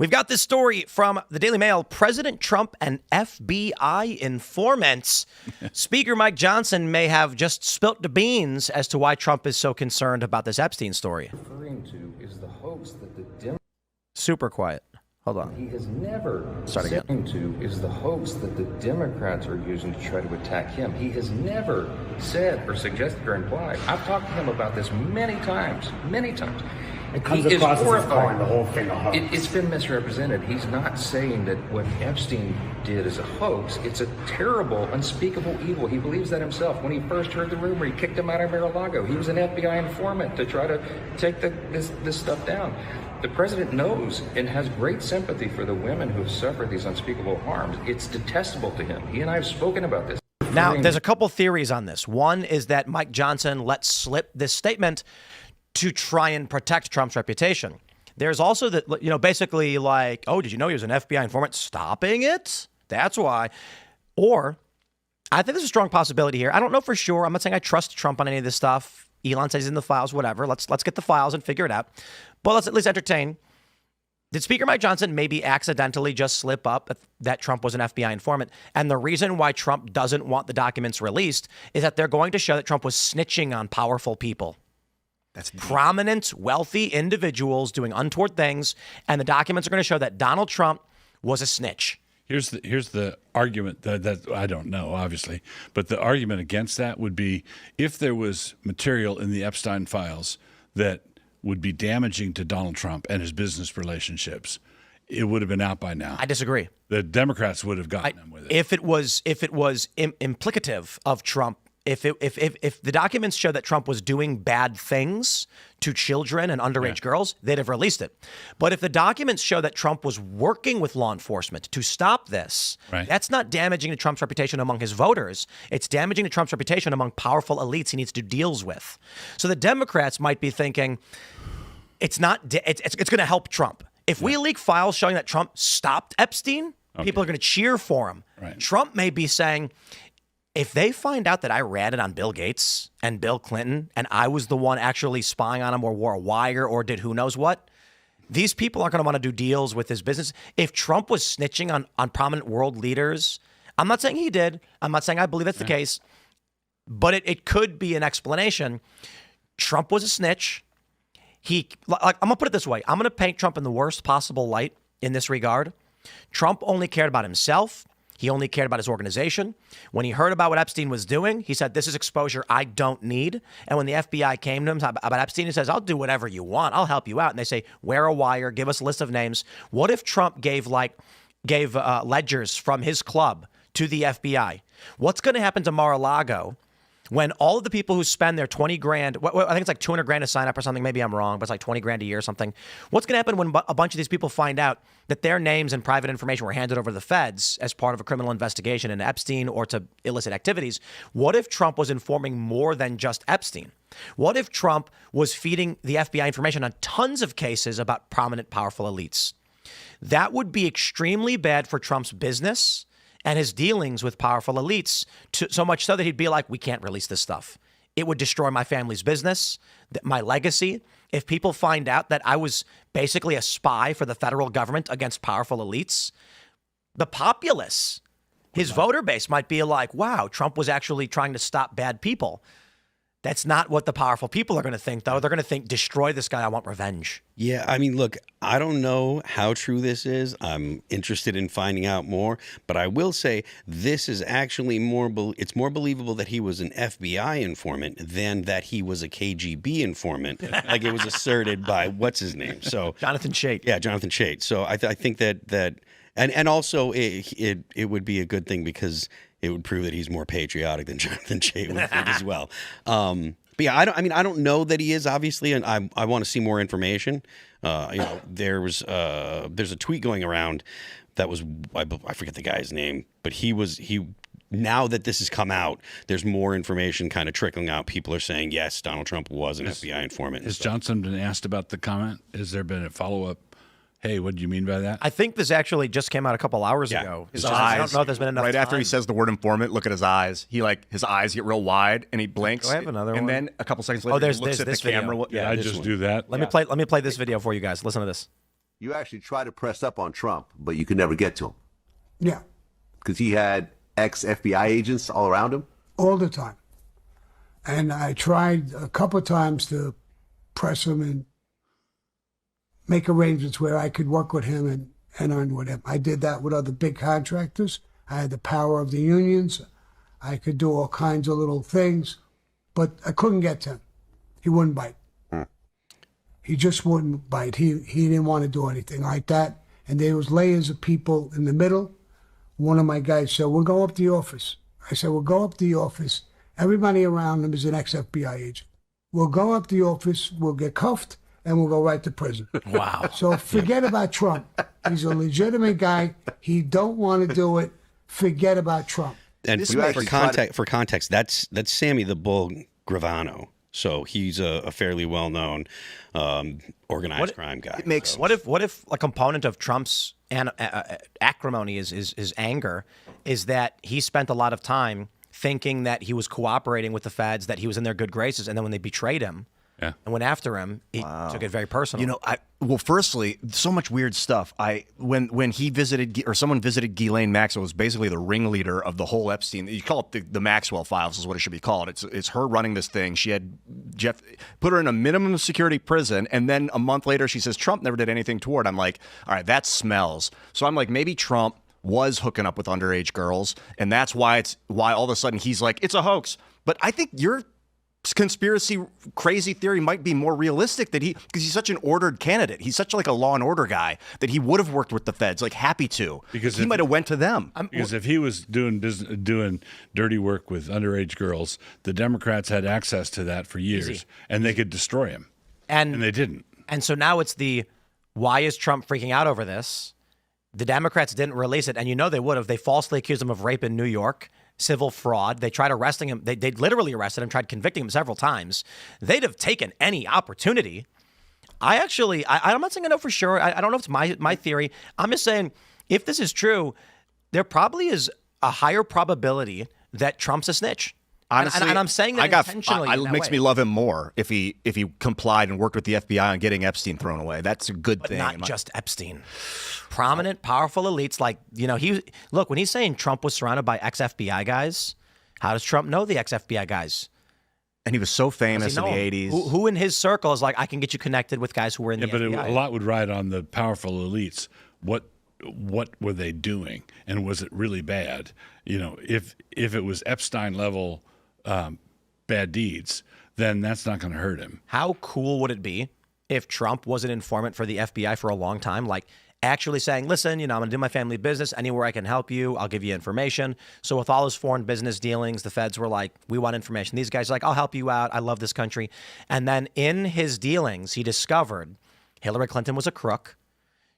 We've got this story from the Daily Mail. President Trump and FBI informants. Speaker Mike Johnson may have just spilt the beans as to why Trump is so concerned about this Epstein story. Referring to is the hoax that the Democrats. Super quiet. Hold on. He has never Start again. referring to is the hoax that the Democrats are using to try to attack him. He has never said or suggested or implied. I've talked to him about this many times. It comes across as he's calling the whole thing a hoax. It's been misrepresented. He's not saying that what Epstein did is a hoax. It's a terrible, unspeakable evil. He believes that himself. When he first heard the rumor, he kicked him out of Mar-a-Lago. He was an FBI informant to try to take this stuff down. The president knows and has great sympathy for the women who have suffered these unspeakable harms. It's detestable to him. He and I have spoken about this. Now, there's a couple theories on this. One is that Mike Johnson let slip this statement to try and protect Trump's reputation. There's also that, basically like, oh, did you know he was an FBI informant stopping it? That's why. Or I think there's a strong possibility here. I don't know for sure. I'm not saying I trust Trump on any of this stuff. Elon says he's in the files, whatever. Let's get the files and figure it out. But let's at least entertain. Did Speaker Mike Johnson maybe accidentally just slip up that Trump was an FBI informant? And the reason why Trump doesn't want the documents released is that they're going to show that Trump was snitching on powerful people. That's prominent, wealthy individuals doing untoward things. And the documents are going to show that Donald Trump was a snitch. Here's the argument that I don't know, obviously, but the argument against that would be if there was material in the Epstein files that would be damaging to Donald Trump and his business relationships, it would have been out by now. I disagree. The Democrats would have gotten them with it. If it was implicative of Trump, if the documents show that Trump was doing bad things to children and underage girls, they'd have released it. But if the documents show that Trump was working with law enforcement to stop this, that's not damaging to Trump's reputation among his voters. It's damaging to Trump's reputation among powerful elites he needs to do deals with. So the Democrats might be thinking it's going to help Trump. If we leak files showing that Trump stopped Epstein, people are going to cheer for him. Right. Trump may be saying, if they find out that I ratted on Bill Gates and Bill Clinton and I was the one actually spying on him or wore a wire or did who knows what, these people aren't going to want to do deals with his business. If Trump was snitching on prominent world leaders, I'm not saying he did. I'm not saying I believe that's the case, but it could be an explanation. Trump was a snitch. I'm going to put it this way. I'm going to paint Trump in the worst possible light in this regard. Trump only cared about himself. He only cared about his organization. When he heard about what Epstein was doing, he said, this is exposure I don't need. And when the FBI came to him about Epstein, he says, I'll do whatever you want. I'll help you out. And they say, wear a wire, give us a list of names. What if Trump gave ledgers from his club to the FBI? What's going to happen to Mar-a-Lago when all of the people who spend their 20 grand, I think it's like 200 grand to sign up or something, maybe I'm wrong, but it's like 20 grand a year or something. What's going to happen when a bunch of these people find out that their names and private information were handed over to the feds as part of a criminal investigation into Epstein or to illicit activities? What if Trump was informing more than just Epstein? What if Trump was feeding the FBI information on tons of cases about prominent, powerful elites? That would be extremely bad for Trump's business and his dealings with powerful elites, so much so that he'd be like, we can't release this stuff. It would destroy my family's business, my legacy. If people find out that I was basically a spy for the federal government against powerful elites, the populace, his voter base might be like, wow, Trump was actually trying to stop bad people. That's not what the powerful people are going to think, though. They're going to think, destroy this guy. I want revenge. Yeah, I mean, look, I don't know how true this is. I'm interested in finding out more. But I will say this is actually it's more believable that he was an FBI informant than that he was a KGB informant, like it was asserted by, what's his name? So Jonathan Chait. Yeah, Jonathan Chait. So I think that and also it would be a good thing because it would prove that he's more patriotic than Jonathan Chait would think as well. But yeah, I don't know that he is, obviously, and I want to see more information. There's a tweet going around that was, I forget the guy's name, but he now that this has come out, there's more information kind of trickling out. People are saying, yes, Donald Trump was an FBI informant. Has Johnson been asked about the comment? Has there been a follow-up? Hey, what do you mean by that? I think this actually just came out a couple hours ago. His eyes. I don't know if there's been enough right time. after he says the word informant, look at his eyes. His eyes get real wide and he blinks. Do I have another one? And then a couple seconds later, he looks at the camera. Yeah, I just do that. Let me play this video for you guys. Listen to this. you actually tried to press up on Trump, but you could never get to him. Yeah. Because he had ex-FBI agents all around him? All the time. And I tried a couple of times to press him and make arrangements where I could work with him and earn with him. I did that with other big contractors. I had the power of the unions. I could do all kinds of little things, but I couldn't get to him. He wouldn't bite. He just wouldn't bite. He didn't want to do anything like that. And there was layers of people in the middle. One of my guys said, we'll go up to the office. I said, we'll go up to the office. Everybody around him is an ex-FBI agent. We'll go up to the office, we'll get cuffed, and we'll go right to prison. Wow. So forget about Trump. He's a legitimate guy. He don't want to do it. Forget about Trump. And for context, that's Sammy the Bull Gravano. So he's a fairly well-known organized crime guy. It makes What if a component of Trump's acrimony is anger, is that he spent a lot of time thinking that he was cooperating with the feds, that he was in their good graces, and then when they betrayed him and went after him, he took it very personal. You know, well, firstly, so much weird stuff. When he visited, or someone visited Ghislaine Maxwell, was basically the ringleader of the whole Epstein. You call it the Maxwell Files is what it should be called. It's her running this thing. She had Jeff put her in a minimum security prison, and then a month later she says Trump never did anything toward. I'm like, all right, that smells. So I'm like, maybe Trump was hooking up with underage girls, and that's why all of a sudden he's like, it's a hoax. But I think your conspiracy crazy theory might be more realistic, that because he's such an ordered candidate. He's such like a law and order guy that he would have worked with the feds, like happy to. Because he might have went to them. Because if he was doing dirty work with underage girls, the Democrats had access to that for years, and they could destroy him. And they didn't. And so now it's why is Trump freaking out over this? The Democrats didn't release it, and you know they would have. They falsely accused him of rape in New York, civil fraud. They tried arresting him. They literally arrested him, tried convicting him several times. They'd have taken any opportunity. I'm not saying I know for sure. I don't know if it's my theory. I'm just saying, if this is true, there probably is a higher probability that Trump's a snitch. Honestly, and I'm saying that intentionally. It makes me love him more if he complied and worked with the FBI on getting Epstein thrown away. That's a good thing. Not just Epstein. Prominent, powerful elites like, when he's saying Trump was surrounded by ex-FBI guys, how does Trump know the ex-FBI guys? And he was so famous in the 80s. Who in his circle is like, I can get you connected with guys who were in the FBI? But a lot would ride on the powerful elites. What were they doing? And was it really bad? If it was Epstein level bad deeds, then that's not going to hurt him. How cool would it be if Trump was an informant for the FBI for a long time, like actually saying, listen, I'm going to do my family business. Anywhere I can help you, I'll give you information. So with all his foreign business dealings, the feds were like, we want information. These guys are like, I'll help you out. I love this country. And then in his dealings, he discovered Hillary Clinton was a crook.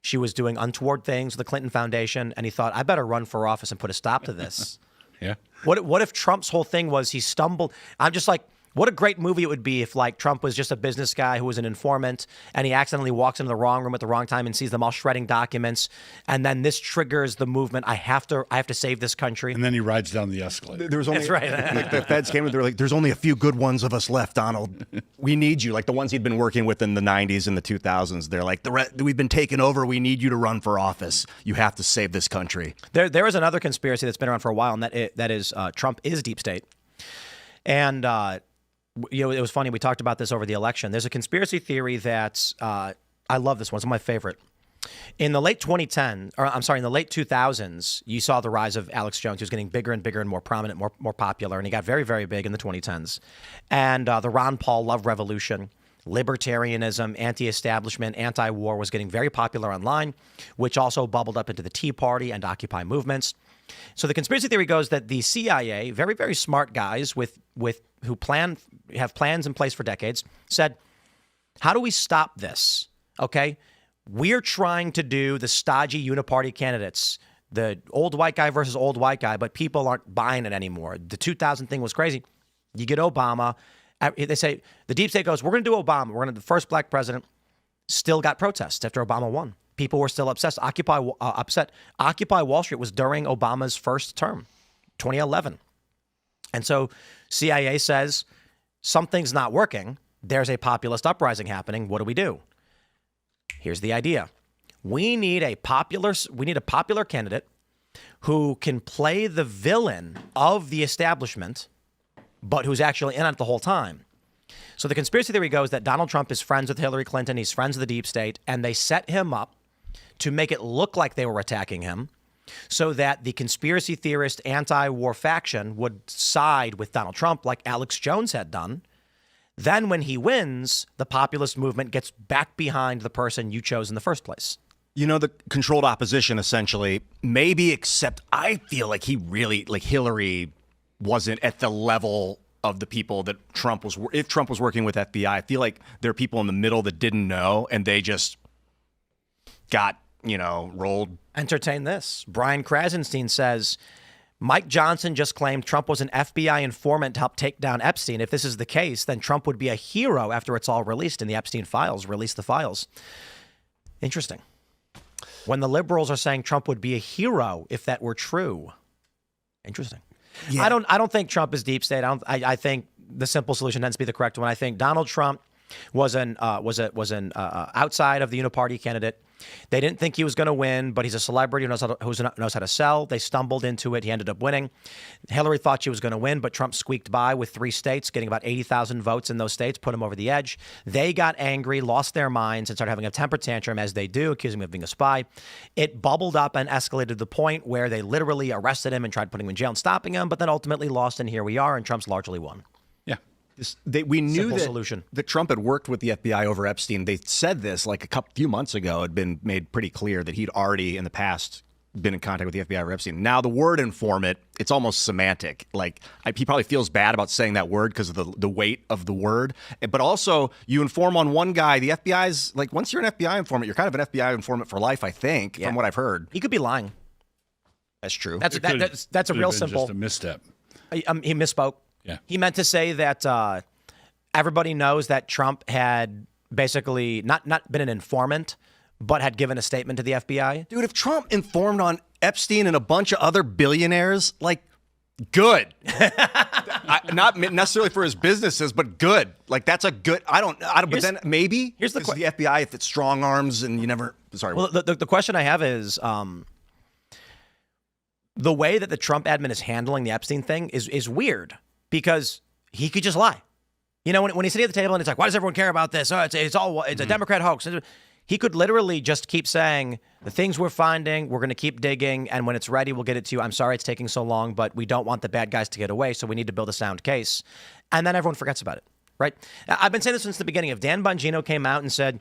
She was doing untoward things with the Clinton Foundation. And he thought, I better run for office and put a stop to this. Yeah. What if Trump's whole thing was he stumbled? I'm just like, what a great movie it would be if like Trump was just a business guy who was an informant and he accidentally walks into the wrong room at the wrong time and sees them all shredding documents, and then this triggers the movement. I have to save this country. And then he rides down the escalator. There was only, that's right. Like the feds came and they were like, "There's only a few good ones of us left, Donald. We need you." Like the ones he'd been working with in the '90s and the 2000s. They're like, "We've been taken over. We need you to run for office. You have to save this country." There is another conspiracy that's been around for a while, and that is Trump is deep state, and. It was funny. We talked about this over the election. There's a conspiracy theory that I love this one. It's one of my favorite. In the late 2000s, you saw the rise of Alex Jones, who's getting bigger and bigger and more prominent, more popular, and he got very, very big in the 2010s. And the Ron Paul love revolution, libertarianism, anti-establishment, anti-war was getting very popular online, which also bubbled up into the Tea Party and Occupy movements. So the conspiracy theory goes that the CIA, very, very smart guys who have plans in place for decades, said, how do we stop this? Okay, we're trying to do the stodgy uniparty candidates, the old white guy versus old white guy, but people aren't buying it anymore. The 2000 thing was crazy. You get Obama. They say, the deep state goes, we're going to do Obama. We're going to the first black president. Still got protests after Obama won. People were still upset. Occupy Wall Street was during Obama's first term, 2011. And so CIA says, something's not working. There's a populist uprising happening. What do we do? Here's the idea. We need a popular candidate who can play the villain of the establishment, but who's actually in it the whole time. So the conspiracy theory goes that Donald Trump is friends with Hillary Clinton. He's friends with the deep state, and they set him up to make it look like they were attacking him so that the conspiracy theorist anti-war faction would side with Donald Trump like Alex Jones had done. Then when he wins, the populist movement gets back behind the person you chose in the first place. You know, the controlled opposition, essentially, maybe, except I feel like Hillary wasn't at the level of the people that Trump was. If Trump was working with FBI, I feel like there are people in the middle that didn't know, and they just got, rolled. Entertain this. Brian Krasenstein says, Mike Johnson just claimed Trump was an FBI informant to help take down Epstein. If this is the case, then Trump would be a hero after it's all released and the Epstein files. Release the files. Interesting. When the liberals are saying Trump would be a hero if that were true. Interesting. Yeah. I don't think Trump is deep state. I think the simple solution tends to be the correct one. I think Donald Trump was an outside of the uniparty candidate. They didn't think he was going to win, but he's a celebrity who knows how to sell. They stumbled into it. He ended up winning. Hillary thought she was going to win, but Trump squeaked by with 3 states, getting about 80,000 votes in those states, put him over the edge. They got angry, lost their minds, and started having a temper tantrum, as they do, accusing him of being a spy. It bubbled up and escalated to the point where they literally arrested him and tried putting him in jail and stopping him, but then ultimately lost, and here we are, and Trump's largely won. We knew that Trump had worked with the FBI over Epstein. They said this like few months ago. Had been made pretty clear that he'd already in the past been in contact with the FBI over Epstein. Now the word informant, it's almost semantic. He probably feels bad about saying that word because of the weight of the word. But also, you inform on one guy. The FBI's once you're an FBI informant, you're kind of an FBI informant for life. I think, from what I've heard. He could be lying. That's true. That's a real simple. Just a misstep. He misspoke. Yeah. He meant to say that everybody knows that Trump had basically not been an informant, but had given a statement to the FBI. Dude, if Trump informed on Epstein and a bunch of other billionaires, good. Not necessarily for his businesses, but good. That's a good. But then maybe here's the FBI if it's strong arms and you never. Sorry. Well, the question I have is. The way that the Trump admin is handling the Epstein thing is weird because he could just lie. When he's sitting at the table and it's like, why does everyone care about this? Oh, it's a Democrat hoax. He could literally just keep saying the things we're finding, we're going to keep digging, and when it's ready, we'll get it to you. I'm sorry it's taking so long, but we don't want the bad guys to get away, so we need to build a sound case. And then everyone forgets about it, right? I've been saying this since the beginning. If Dan Bongino came out and said,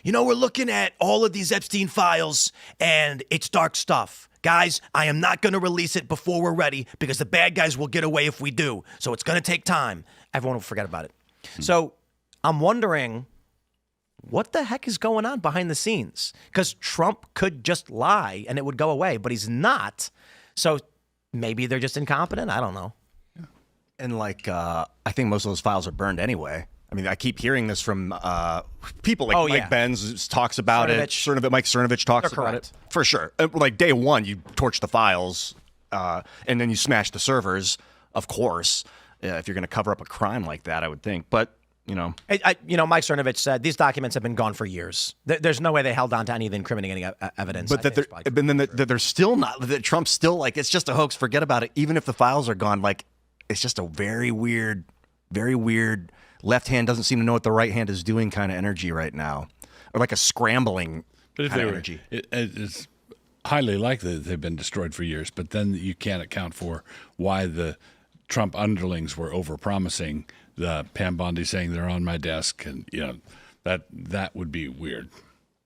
we're looking at all of these Epstein files, and it's dark stuff. Guys, I am not going to release it before we're ready because the bad guys will get away if we do. So it's going to take time. Everyone will forget about it. So I'm wondering what the heck is going on behind the scenes? Because Trump could just lie and it would go away, but he's not. So maybe they're just incompetent. I don't know. And I think most of those files are burned anyway. I mean, I keep hearing this from people Mike Benz talks about it. Mike Cernovich talks about it. For sure. Day one, you torch the files and then you smash the servers, of course, if you're going to cover up a crime like that, I would think. But, Mike Cernovich said these documents have been gone for years. There's no way they held on to any of the incriminating evidence. But they're still not, that Trump's still it's just a hoax. Forget about it. Even if the files are gone, it's just a very weird left hand doesn't seem to know what the right hand is doing kind of energy right now, or a scrambling kind of energy. It's highly likely that they've been destroyed for years, but then you can't account for why the Trump underlings were overpromising. The Pam Bondi saying they're on my desk, and that would be weird.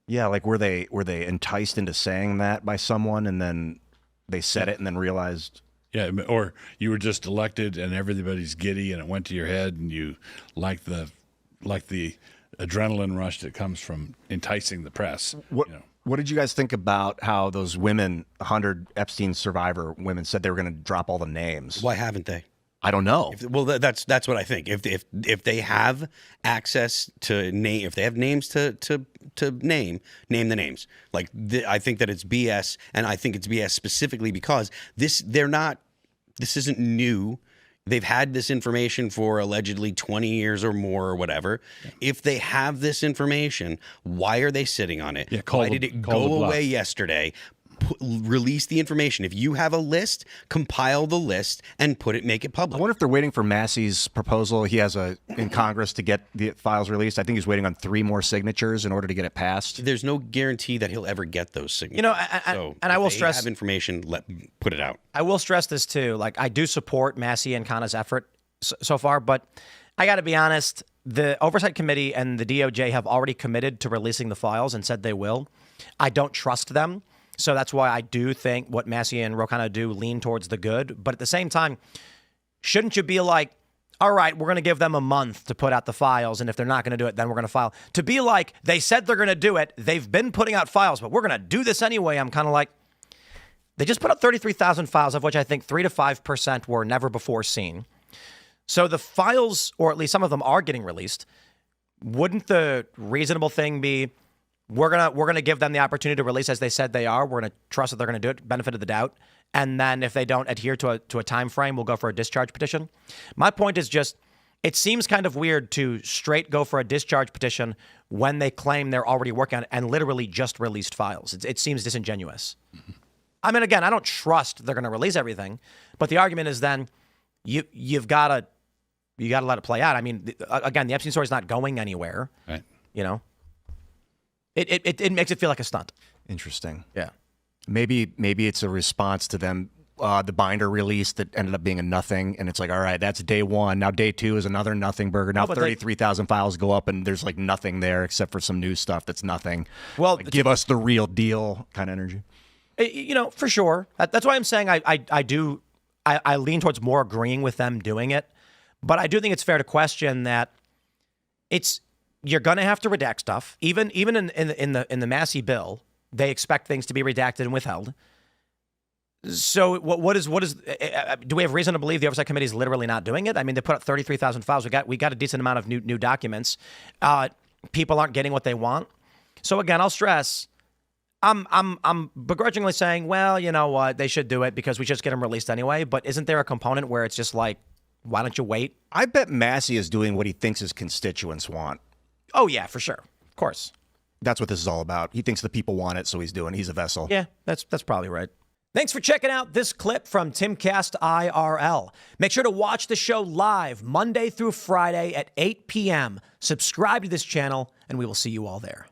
Yeah, were they enticed into saying that by someone, and then they said it, and then realized. Yeah, or you were just elected and everybody's giddy and it went to your head and you like the adrenaline rush that comes from enticing the press. What did you guys think about how those women, 100 Epstein survivor women, said they were going to drop all the names? Why haven't they? I don't know. That's what I think. If they have access to name, if they have names to name the names. I think that it's BS, and I think it's BS specifically because this isn't new. They've had this information for allegedly 20 years or more or whatever. Yeah. If they have this information, why are they sitting on it? Yeah, why did it go away yesterday? Release the information. If you have a list, compile the list and make it public. I wonder if they're waiting for Massey's proposal. He has in Congress to get the files released. I think he's waiting on 3 more signatures in order to get it passed. There's no guarantee that he'll ever get those signatures. You know, and I will stress, have information, put it out. I will stress this too. Like, I do support Massey and Khanna's effort so far, but I got to be honest. The Oversight Committee and the DOJ have already committed to releasing the files and said they will. I don't trust them. So that's why I do think what Massey and Ro Khanna do lean towards the good. But at the same time, shouldn't you be like, all right, we're going to give them a month to put out the files, and if they're not going to do it, then we're going to file. To be like, they said they're going to do it, they've been putting out files, but we're going to do this anyway. I'm kind of like, they just put out 33,000 files, of which I think 3 to 5% were never before seen. So the files, or at least some of them, are getting released. Wouldn't the reasonable thing be, we're gonna give them the opportunity to release as they said they are. We're gonna trust that they're gonna do it, benefit of the doubt, and then if they don't adhere to a time frame, we'll go for a discharge petition. My point is just, it seems kind of weird to straight go for a discharge petition when they claim they're already working on it and literally just released files. It seems disingenuous. Mm-hmm. I mean, again, I don't trust they're gonna release everything, but the argument is then you've got to let it play out. I mean, again, the Epstein story is not going anywhere. Right. You know. It makes it feel like a stunt. Interesting. Yeah. Maybe it's a response to them, the binder release that ended up being a nothing, and it's like, all right, that's day 1. Now day 2 is another nothing burger. Now 33,000 files go up, and there's like nothing there except for some new stuff that's nothing. Well, like, give us the real deal kind of energy. You know, for sure. That's why I'm saying I lean towards more agreeing with them doing it, but I do think it's fair to question that you're going to have to redact stuff. Even in the Massey bill, they expect things to be redacted and withheld. So what is do we have reason to believe the Oversight Committee is literally not doing it? I mean, they put up 33,000 files. We got a decent amount of new documents. People aren't getting what they want. So again, I'll stress, I'm begrudgingly saying, well, you know what, they should do it because we just get them released anyway. But isn't there a component where it's just like, why don't you wait? I bet Massey is doing what he thinks his constituents want. Oh, yeah, for sure. Of course. That's what this is all about. He thinks the people want it, so he's a vessel. Yeah, that's probably right. Thanks for checking out this clip from Timcast IRL. Make sure to watch the show live Monday through Friday at 8 p.m. Subscribe to this channel, and we will see you all there.